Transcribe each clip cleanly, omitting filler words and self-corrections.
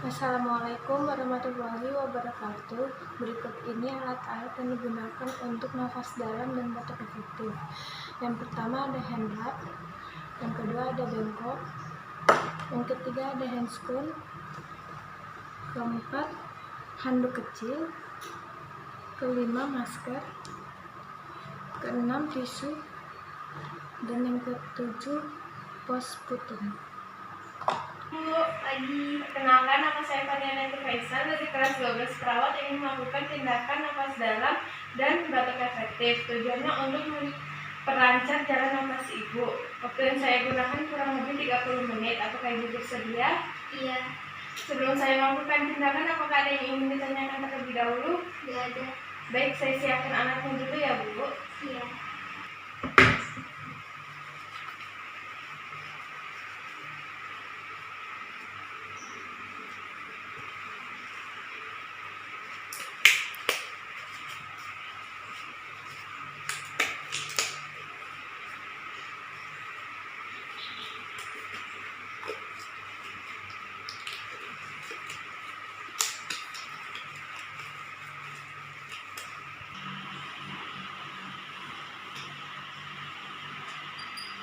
Assalamualaikum warahmatullahi wabarakatuh. Berikut ini alat-alat yang digunakan untuk nafas dalam dan batuk efektif. Yang pertama ada handlap, yang kedua ada bengkok, yang ketiga ada handscoon, keempat handuk kecil, kelima masker, keenam tisu, dan yang ketujuh pos putung. Lagi perkenalkan, nama saya Fariana Faisal dari kelas 12 perawat ingin melakukan tindakan nafas dalam dan batuk efektif. Tujuannya untuk memperlancar jalan nafas ibu. Waktu yang saya gunakan kurang lebih 30 menit. Apakah ibu bersedia? Iya. Sebelum saya melakukan tindakan, apakah ada yang ingin ditanyakan terlebih dahulu? Tidak ada. Baik, saya siapkan alatnya dulu ya Bu. Iya.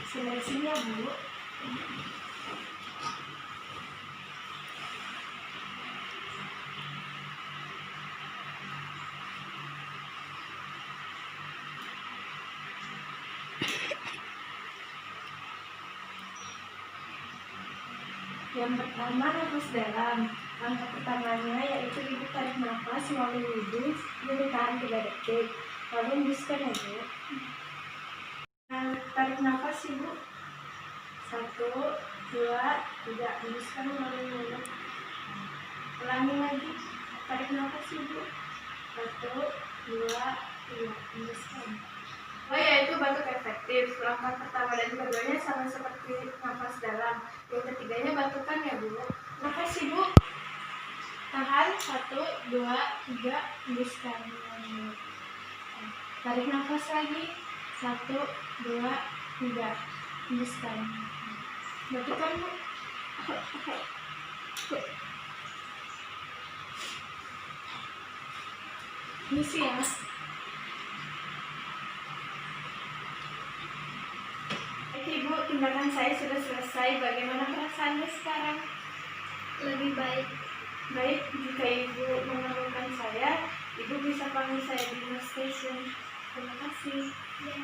Sampai sini ya Bu. Yang pertama, nafas dalam. Langkah pertamanya yaitu ibu tarik nafas melalui hidung dan ditahan 3 detik. Lalu hembuskan ya Bu. Tarik nafas ibu. 1, 2, 3. Hembuskan melalui mulut. Ulangi lagi. Tarik nafas ibu. 1, 2, 3. Hembuskan. Yaitu batuk efektif. Langkah pertama dan keduanya sama seperti nafas dalam. Yang ketiganya batukan ya Bu. Nafas ibu. Tahan 1, 2, 3. Hembuskan. Tarik nafas lagi. 1, 2, 3. Hembuskan. Batukan Bu. Misi ya. Ibu, tindakan saya sudah selesai. Bagaimana perasaannya sekarang? Lebih baik. Baik, jika Ibu memerlukan saya, Ibu bisa panggil saya di station. Terima kasih. Ya.